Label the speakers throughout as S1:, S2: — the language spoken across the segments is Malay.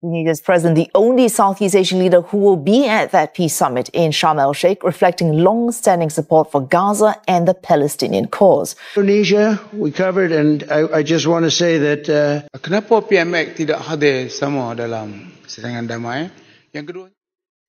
S1: Indonesia's president, the only Southeast Asian leader who will be at that peace summit in Sharm el-Sheikh, reflecting long-standing support for Gaza and the Palestinian cause.
S2: Indonesia, we covered, and I just want to say that...
S3: Kenapa PMX tidak hadir sama dalam serangan damai? Yang kedua...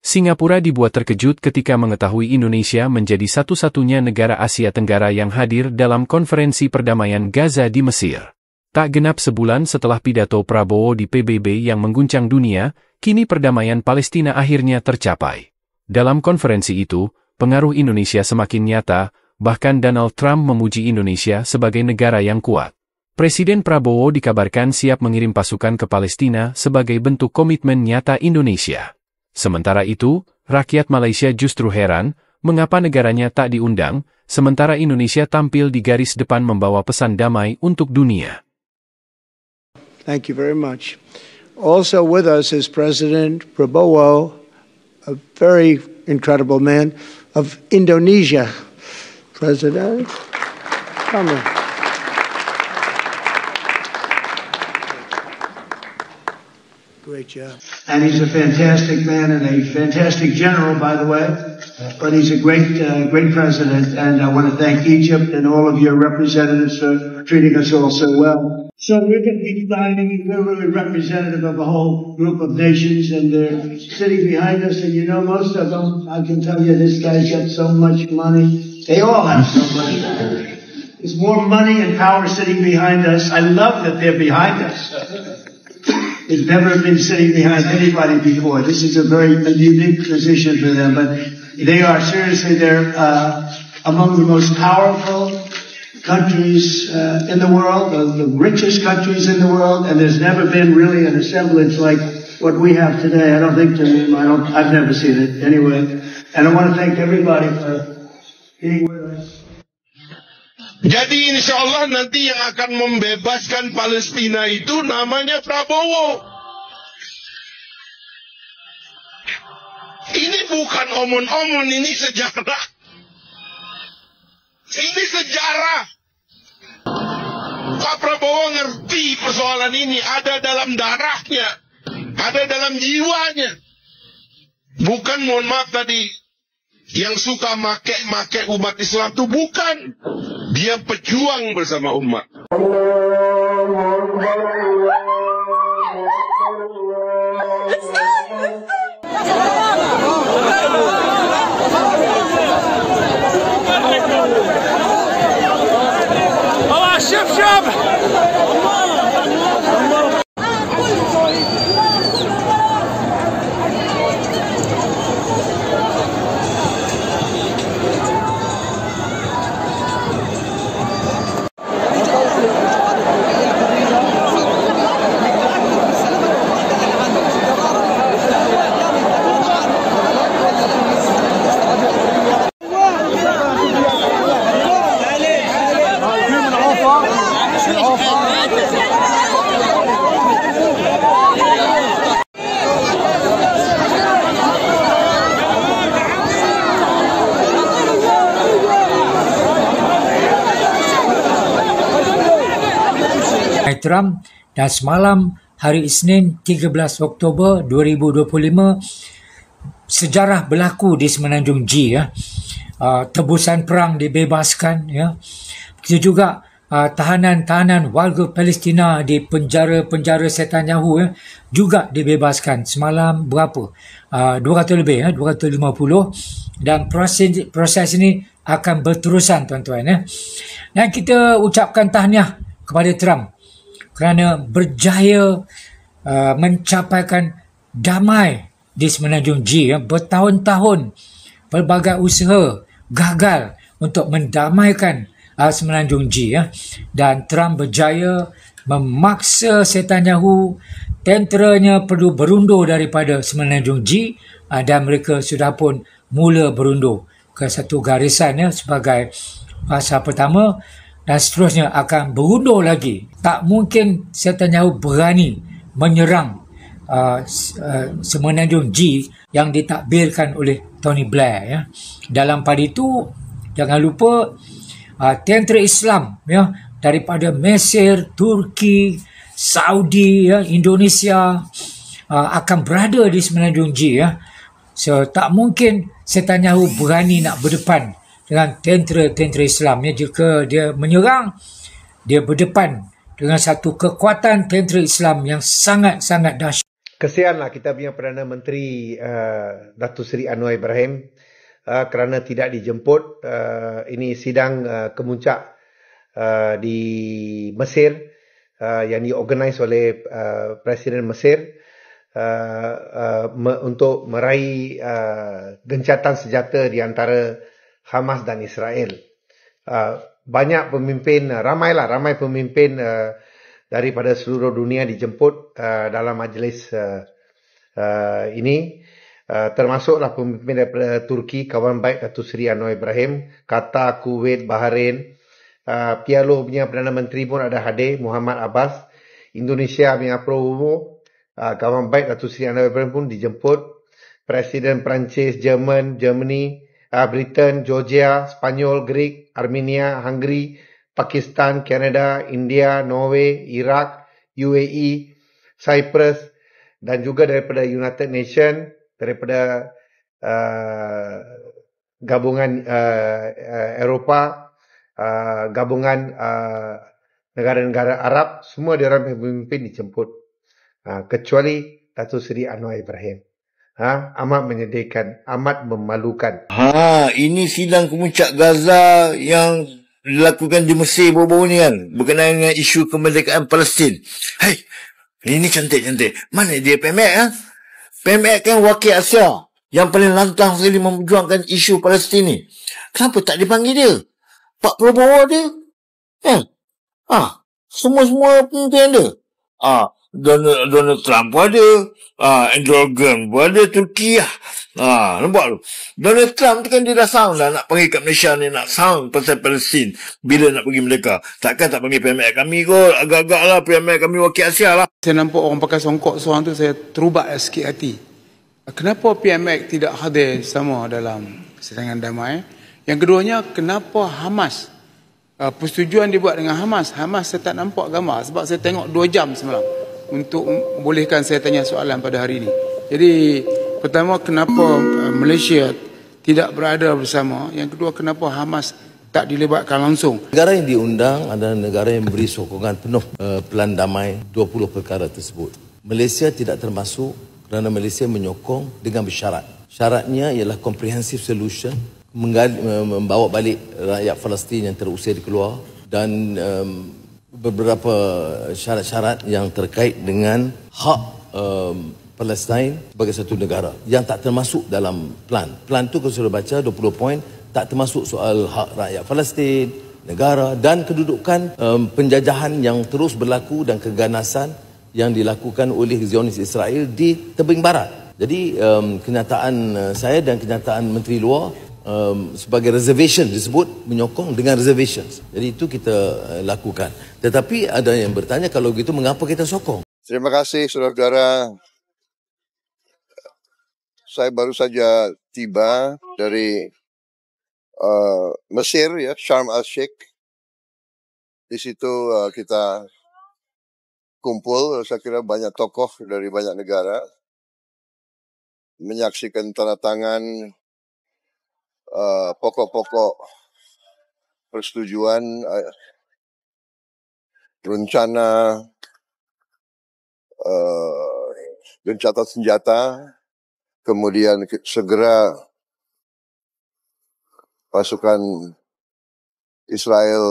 S4: Singapura dibuat terkejut ketika mengetahui Indonesia menjadi satu-satunya negara Asia Tenggara yang hadir dalam konferensi perdamaian Gaza di Mesir. Tak genap sebulan setelah pidato Prabowo di PBB yang mengguncang dunia, kini perdamaian Palestina akhirnya tercapai. Dalam konferensi itu, pengaruh Indonesia semakin nyata, bahkan Donald Trump memuji Indonesia sebagai negara yang kuat. Presiden Prabowo dikabarkan siap mengirim pasukan ke Palestina sebagai bentuk komitmen nyata Indonesia. Sementara itu, rakyat Malaysia justru heran, mengapa negaranya tak diundang, sementara Indonesia tampil di garis depan membawa pesan damai untuk dunia.
S2: Thank you very much. Also with us is President Prabowo, a very incredible man of Indonesia. President, come on. Great job. And he's a fantastic man and a fantastic general, by the way. But he's a great president, and I want to thank Egypt and all of your representatives for treating us all so well. So we're going to be signing, we're really representative of a whole group of nations, and they're sitting behind us, and you know most of them, I can tell you this guy's got so much money. They all have so much money. There's more money and power sitting behind us. I love that they're behind us. They've never been sitting behind anybody before. This is a very unique position for them, but they are seriously, they're among the most powerful countries in the world, the richest countries in the world, and there's never been really an assemblage like what we have today. I've never seen it anyway. And I want to thank everybody for being with us.
S5: Jadi insyaAllah nanti yang akan membebaskan Palestina itu namanya Prabowo. Ini bukan omon-omon, ini sejarah. Ini sejarah. Pak Prabowo ngerti persoalan ini, ada dalam darahnya, ada dalam jiwanya. Bukan, mohon maaf tadi, yang suka make umat Islam itu bukan. Dia pejuang bersama umat.
S6: Allah, shab!
S7: Trump, dan semalam hari Isnin 13 Oktober 2025 sejarah berlaku di Semenanjung G, ya. Tebusan perang dibebaskan, ya. Begitu juga tahanan-tahanan warga Palestina di penjara-penjara Netanyahu, ya, juga dibebaskan semalam berapa 200 lebih, ya, 250, dan proses ini akan berterusan, tuan-tuan, ya. Dan kita ucapkan tahniah kepada Trump kerana berjaya mencapaikan damai di Semenanjung G, ya. Bertahun-tahun pelbagai usaha gagal untuk mendamaikan Semenanjung G, ya. Dan Trump berjaya memaksa Netanyahu, tenteranya perlu berundur daripada Semenanjung G, dan mereka sudah pun mula berundur ke satu garisan, ya, sebagai fasa pertama, dan seterusnya akan berundur lagi. Tak mungkin Netanyahu berani menyerang Semenanjung G yang ditakbirkan oleh Tony Blair, ya. Dalam pada itu, jangan lupa tentera Islam, ya, daripada Mesir, Turki, Saudi, ya, Indonesia, akan berada di Semenanjung G ya. So tak mungkin Netanyahu berani nak berdepan dengan tentera Islam ya. Jika dia menyerang, dia berdepan dengan satu kekuatan tentera Islam yang sangat-sangat dahsyat.
S6: Kesianlah kita punya Perdana Menteri Datuk Seri Anwar Ibrahim kerana tidak dijemput. Ini sidang kemuncak di Mesir yang diorganisasi oleh Presiden Mesir untuk meraih gencatan senjata di antara Hamas dan Israel. Banyak pemimpin, ramai pemimpin daripada seluruh dunia dijemput dalam majlis ini, termasuklah pemimpin daripada Turki, kawan baik Datuk Seri Anwar Ibrahim, Qatar, Kuwait, Bahrain. PLO punya Perdana Menteri pun ada hadir, Muhammad Abbas. Indonesia punya Promo, kawan baik Datuk Seri Anwar Ibrahim pun dijemput. Presiden Perancis, Germany, Britain, Georgia, Spanyol, Greek, Armenia, Hungary, Pakistan, Canada, India, Norway, Iraq, UAE, Cyprus dan juga daripada United Nations, daripada gabungan Eropah, gabungan negara-negara Arab, semua diorang pemimpin dijemput. Kecuali Datuk Seri Anwar Ibrahim. Amat menyedihkan, amat memalukan.
S8: Ini sidang kemuncak Gaza yang dilakukan di Mesir baru-baru ni kan, berkenaan dengan isu kemerdekaan Palestin. Hei, ini cantik-cantik. Mana dia PMX? PMX kan wakil Asia yang paling lantang sekali memperjuangkan isu Palestin ni. Kenapa tak dipanggil dia? Pak Prabowo ada? Semua-semua pemimpin ada. Donald Trump pun ada. Erdogan pun ada, Turki lah. Nampak tu? Donald Trump tu kan dia dah sound lah nak pergi kat Malaysia ni, nak sound pasal Palestin bila nak pergi merdeka. Takkan tak panggil PMX kami kot. Agak-agak lah PMX kami wakil Asia lah.
S3: Saya nampak orang pakai songkok seorang tu, saya terubat sikit hati. Kenapa PMX tidak hadir sama dalam serangan damai? Yang keduanya, kenapa Hamas? Persetujuan dibuat dengan Hamas. Hamas saya tak nampak gambar sebab saya tengok 2 jam semalam untuk bolehkan saya tanya soalan pada hari ini. Jadi pertama, kenapa Malaysia tidak berada bersama? Yang kedua, kenapa Hamas tak dilibatkan langsung?
S8: Negara yang diundang adalah negara yang beri sokongan penuh pelan damai 20 perkara tersebut. Malaysia tidak termasuk kerana Malaysia menyokong dengan bersyarat. Syaratnya ialah comprehensive solution, membawa balik rakyat Palestin yang terusir keluar dan beberapa syarat-syarat yang terkait dengan hak Palestin sebagai satu negara yang tak termasuk dalam plan. Plan tu kalau sudah baca 20 poin, tak termasuk soal hak rakyat Palestin, negara dan kedudukan penjajahan yang terus berlaku dan keganasan yang dilakukan oleh Zionis Israel di tebing barat. Jadi kenyataan saya dan kenyataan Menteri Luar sebagai reservation disebut menyokong dengan reservations. Jadi itu kita lakukan. Tetapi ada yang bertanya, kalau begitu mengapa kita sokong?
S9: Terima kasih saudara-saudara. Saya baru saja tiba dari Mesir ya, Sharm el-Sheikh. Di situ kita kumpul, saya kira banyak tokoh dari banyak negara menyaksikan tanda tangan pokok-pokok persetujuan rencana gencatan senjata, kemudian segera pasukan Israel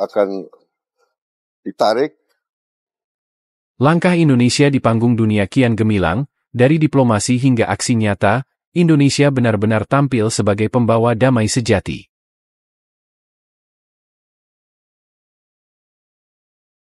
S9: akan ditarik.
S4: Langkah Indonesia di panggung dunia kian gemilang, dari diplomasi hingga aksi nyata, Indonesia benar-benar tampil sebagai pembawa damai sejati.